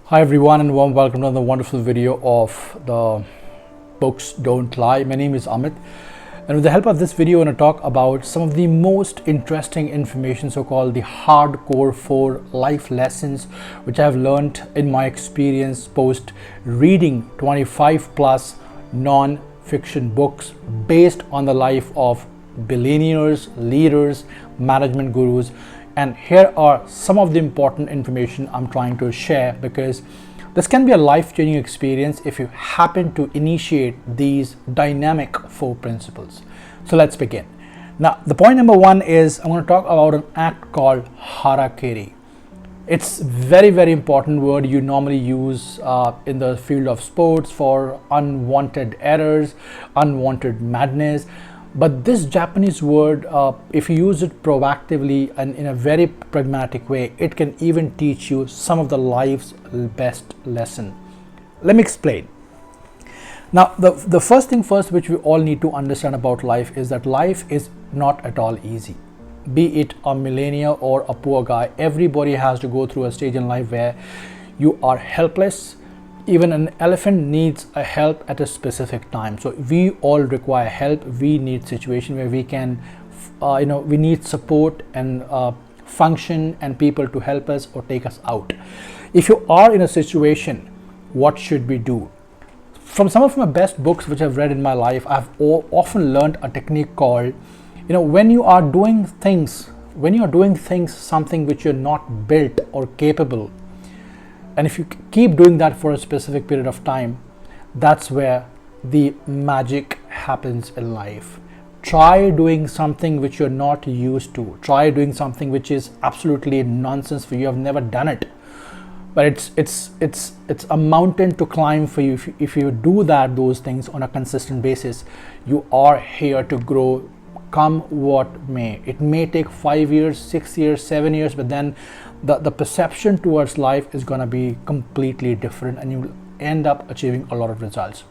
Hi everyone and warm welcome to another wonderful video of the Books Don't Lie. My name is Amit, and with the help of this video I want to talk about some of the most interesting information, so-called the hardcore 4 life lessons which I have learned in my experience post reading 25 plus non-fiction books based on the life of billionaires, leaders, management gurus. And here are some of the important information I'm trying to share, because this can be a life-changing experience if you happen to initiate these dynamic 4 principles. So let's begin. Now, the point number 1 is I'm going to talk about an act called harakiri. It's very important word you normally use in the field of sports for unwanted errors, unwanted madness. But this Japanese word, if you use it proactively and in a very pragmatic way, it can even teach you some of the life's best lesson. Let me explain. Now, the first thing first, which we all need to understand about life, is that life is not at all easy. Be it a millennial or a poor guy, everybody has to go through a stage in life where you are helpless. Even an elephant needs a help at a specific time. So we all require help. We need situation where we can, we need support and function and people to help us or take us out. If you are in a situation, what should we do? From some of my best books which I've read in my life, I've often learned a technique called, when you are doing things something which you're not built or capable, and if you keep doing that for a specific period of time, that's where the magic happens in life. Try doing something which you're not used to. Try doing something which is absolutely nonsense for you. Have never done it, but it's a mountain to climb for you. If you do those things on a consistent basis, you are here to grow. Come what may. It may take 5 years, 6 years, 7 years, but then the perception towards life is going to be completely different and you will end up achieving a lot of results.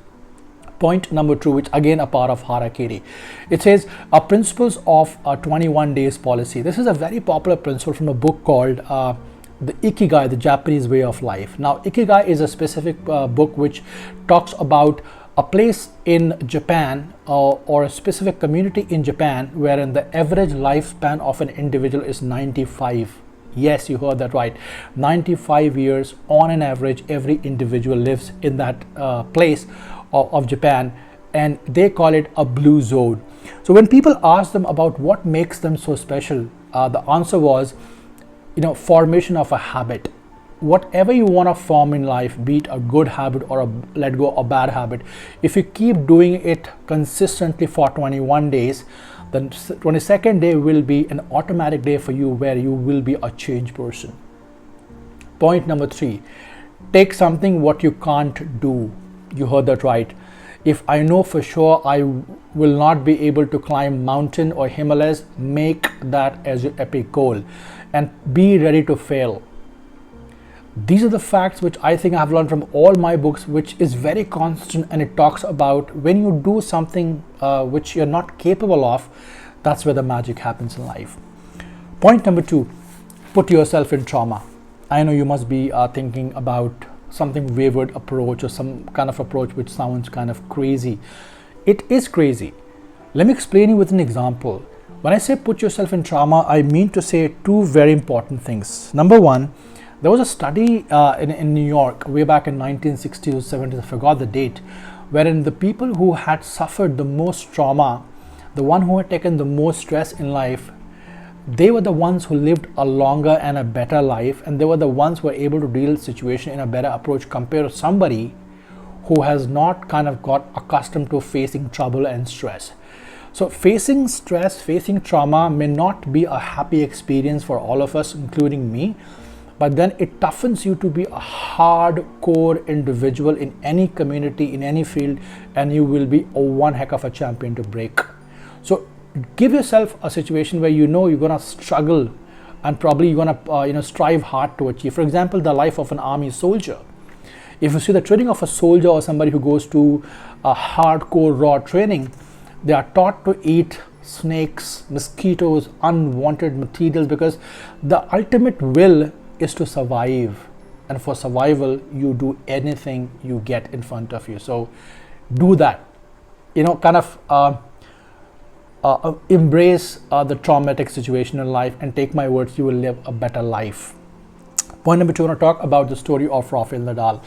Point number 2, which again a part of harakiri, it says principles of a 21 days policy. This is a very popular principle from a book called the Ikigai, the Japanese way of life. Now, Ikigai is a specific book which talks about a place in Japan or a specific community in Japan wherein the average lifespan of an individual is 95. Yes, you heard that right. 95 years on an average, every individual lives in that place of Japan, and they call it a blue zone. So when people ask them about what makes them so special, the answer was, formation of a habit. Whatever you want to form in life, be it a good habit or let go a bad habit, if you keep doing it consistently for 21 days, then 22nd day will be an automatic day for you where you will be a changed person. Point number 3, take something what you can't do. You heard that right. If I know for sure I will not be able to climb mountain or Himalayas, make that as your epic goal and be ready to fail. These are the facts which I think I have learned from all my books, which is very constant, and it talks about when you do something which you're not capable of, that's where the magic happens in life. Point number 2, put yourself in trauma. I know you must be thinking about something wayward approach or some kind of approach which sounds kind of crazy. It is crazy. Let me explain you with an example. When I say put yourself in trauma, I mean to say 2 very important things. Number 1, there was a study in New York way back in 1960s or 70s, I forgot the date, wherein the people who had suffered the most trauma, the one who had taken the most stress in life, they were the ones who lived a longer and a better life, and they were the ones who were able to deal with the situation in a better approach compared to somebody who has not kind of got accustomed to facing trouble and stress. So facing stress, facing trauma may not be a happy experience for all of us, including me, but then it toughens you to be a hardcore individual in any community, in any field, and you will be one heck of a champion to break. So give yourself a situation where you're going to struggle and probably you're going to strive hard to achieve. For example, the life of an army soldier. If you see the training of a soldier or somebody who goes to a hardcore raw training, they are taught to eat snakes, mosquitoes, unwanted materials, because the ultimate will is to survive. and for survival, you do anything you get in front of you. So do that. Kind of embrace the traumatic situation in life, and take my words, you will live a better life. Point number 2, I want to talk about the story of Rafael Nadal.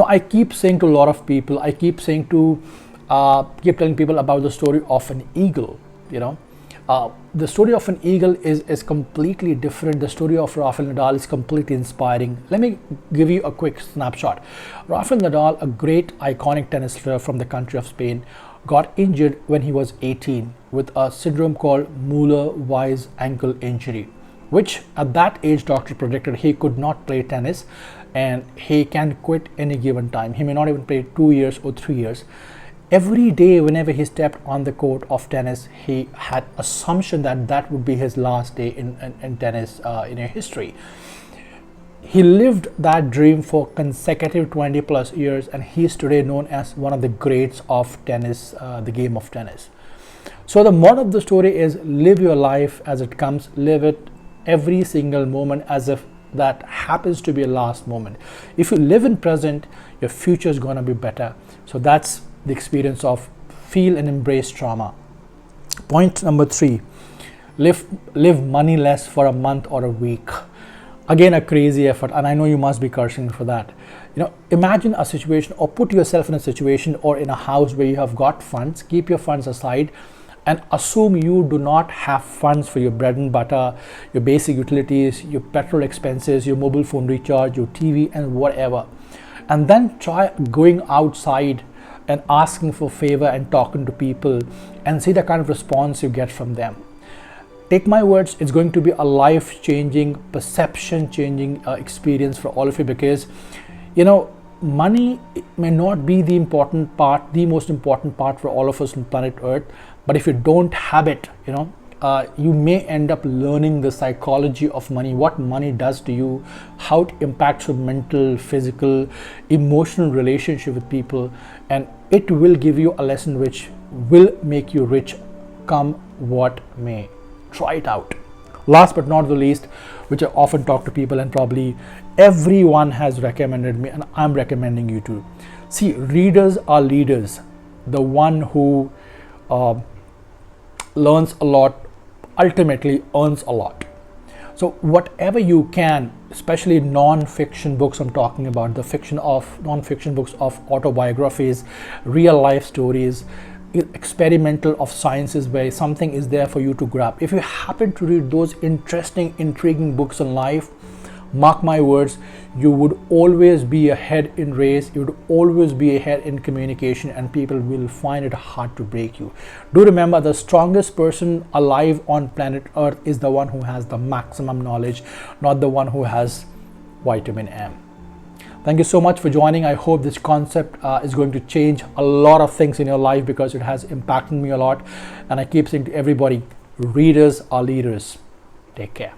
I keep saying to a lot of people, I keep telling people about the story of an eagle. The story of an eagle is completely different. The story of Rafael Nadal is completely inspiring. Let me give you a quick snapshot. Rafael Nadal, a great iconic tennis player from the country of Spain, got injured when he was 18 with a syndrome called Müller-Weiss ankle injury, which at that age doctor predicted he could not play tennis and he can quit any given time. He may not even play 2 years or 3 years. Every day, whenever he stepped on the court of tennis, he had assumption that would be his last day in tennis in history. He lived that dream for consecutive 20 plus years, and he is today known as one of the greats of tennis, the game of tennis. So the moral of the story is, live your life as it comes, live it every single moment as if that happens to be a last moment. If you live in present, your future is going to be better. So that's the experience of feel and embrace trauma. Point number 3, live moneyless for a month or a week. Again, a crazy effort, and I know you must be cursing for that. Imagine a situation, or put yourself in a situation or in a house where you have got funds. Keep your funds aside and assume you do not have funds for your bread and butter, your basic utilities, your petrol expenses, your mobile phone recharge, your TV, and whatever. And then try going outside and asking for favor and talking to people, and see the kind of response you get from them. Take my words, it's going to be a life-changing, perception-changing experience for all of you, because money may not be the important part, the most important part for all of us on planet Earth, but if you don't have it, you may end up learning the psychology of money, what money does to you, how it impacts your mental, physical, emotional relationship with people, and it will give you a lesson which will make you rich come what may. Try it out. Last but not the least, which I often talk to people, and probably everyone has recommended me, and I'm recommending you too. See, readers are leaders. The one who learns a lot ultimately earns a lot. So whatever you can, especially non-fiction books, I'm talking about the non-fiction books of autobiographies, real life stories, experimental of sciences, where something is there for you to grab. If you happen to read those interesting, intriguing books on life, mark my words, you would always be ahead in race, you would always be ahead in communication, and people will find it hard to break you. Do remember, the strongest person alive on planet Earth is the one who has the maximum knowledge, not the one who has vitamin M. Thank you so much for joining. I hope this concept is going to change a lot of things in your life, because it has impacted me a lot. And I keep saying to everybody, readers are leaders. Take care.